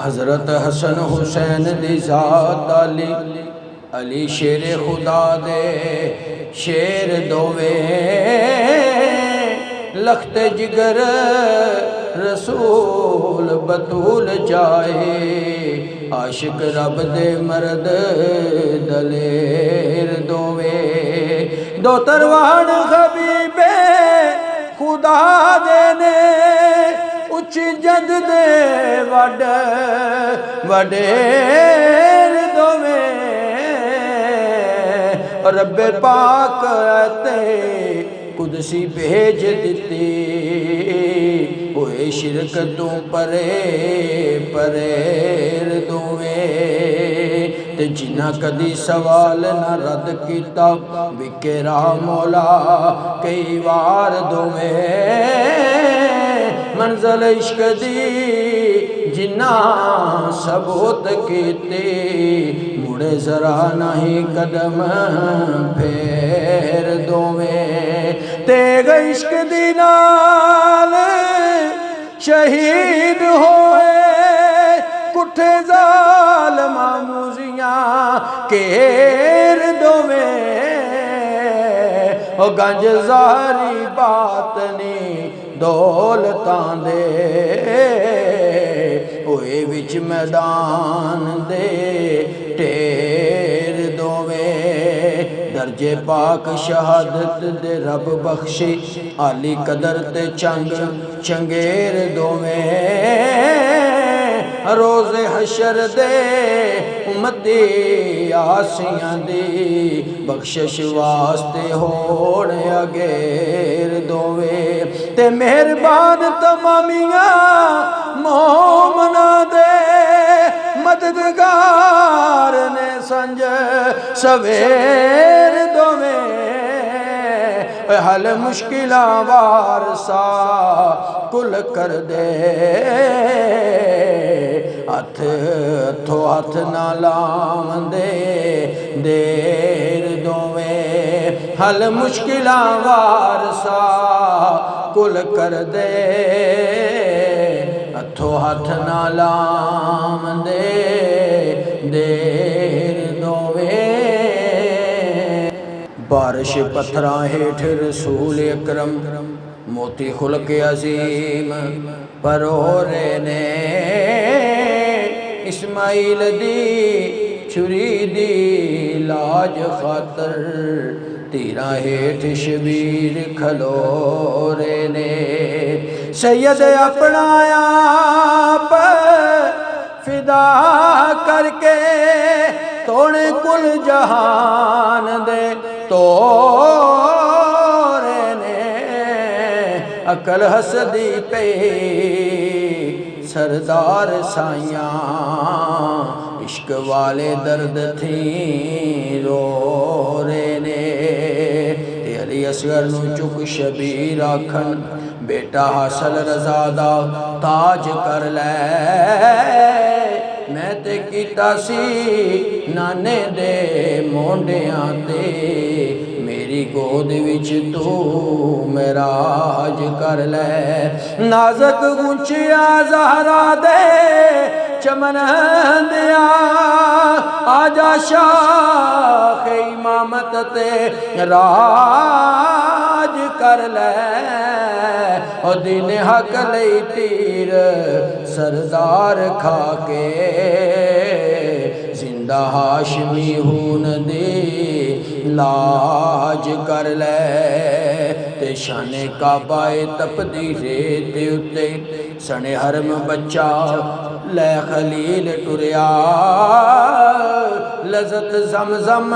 हज़रत हसन हुसैन दी ज़ात अली, अली शेर खुदा दे शेर दोवे, लखते जिगर रसूल बतूल जाए, आशिक रब दे मर्द दलेर दोवे, दो तरवान हबीबे खुदा देने उच्च जद दे वड वडेर दोवे, रब्बे पाक ते कुदसी भेज दिती, होए शिरक तू परे परेर दोवे, ते जिन्ना कदी सवाल न रद्द किता विकेरा मौला कई वार दोवे, मंज़िल इश्क दी जिन्ना सबूत कीती, मुड़े जरा नहीं कदम फेर दोवे, तेग इश्क दी नाल शहीद होए, कुठे ज़ालिमा मूजियां केर दोवे, ओ गंज ज़ारी बातनी दौलतां दे, होए विच मैदान दे ढेर दोवे, दर्जे पाक शहादत दे रब बख्शे, आली कदर ते चंग चंगेर दोवे, रोज़े हशर दे उम्मती आसियां दी बख्शिश वास्ते होण अगेर दोवे, ते मेहरबान तमामियां मोमना दे मददगार ने संज सवेर दोवे, हल मुश्किलां वारसा कुल कर दे, हथ हथो हथ ना लावंदे देर दोवे, हल मुश्किलां वारसा कुल कर दे, हथो हथ ना लावंदे देर दोवे, बारिश पत्थरां हेठ रसूल अकरम मोती खुल्क अजीम परोरे ने, इस्माइल दी छुरी दी लाज खातर तीरा हेठ शबीर खलोरे ने, सैयद अपना आप फिदा करके तोड़े कुल जहान दे तोरे ने, अकल हसदी पे सरदार साइयां, इश्क वाले दर्द थी रो रे ने, अली असगर नू चुक शबीर आखन बेटा हासल रज़ादा ताज कर लै, मैं ते कीता सी नाने दे मोंडियां ते, मेरी गोद विच तू मेराज कर ले, नाज़क गुंचिया ज़हरा दे चमन दिया, आजा शाख इमामत ते राज कर ले, और दिन हक लई तीर सरदार खाके, जिंदा हाशमी हून दे लाज कर ले, ते शाने काबाए तपदी रेत उत्ते, सने हरम बच्चा लै खलील टुरिया, लज़त ज़मज़म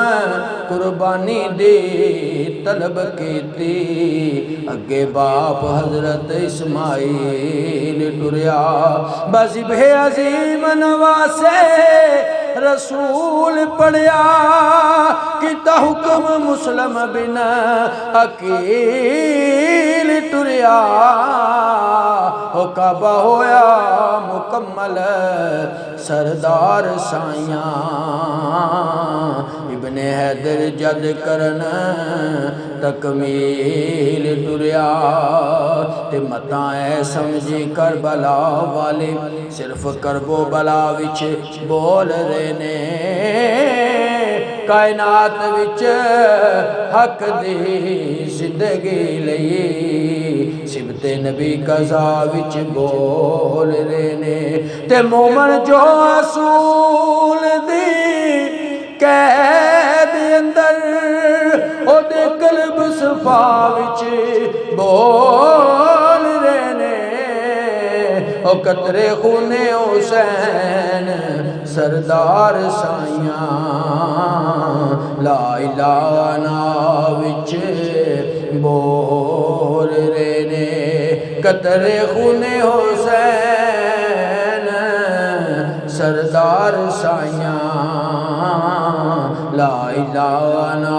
कुर्बानी दे तलब कीती, अगे बाप हज़रत इस्माइल टुरिया, बज़िबे अज़ीम नवासे रसूल पढ़िया, किता हुक्म मुस्लिम बिन अकील टुरिया, हो काबा होया मुकम्मल सरदार साइयां, इब्ने हैदर जद करन तकमील तुरया ते मता ऐ समझी करबला वाले सिर्फ करबो बला विच बोल रहे ने कायनात विच हक दी जिंदगी लई सिबते नबी कज़ा विच बोल रहे ने ते मोमन जो असूल दी कैद अंदर ओदे कल्ब सफा विच बोल रहे ने ओ कतरे खूने हुसैन सरदार साइयां ला इलाहा ना विच बोल रहे ने कतरे खूने हुसैन सरदार साइयां ला इलाहा ना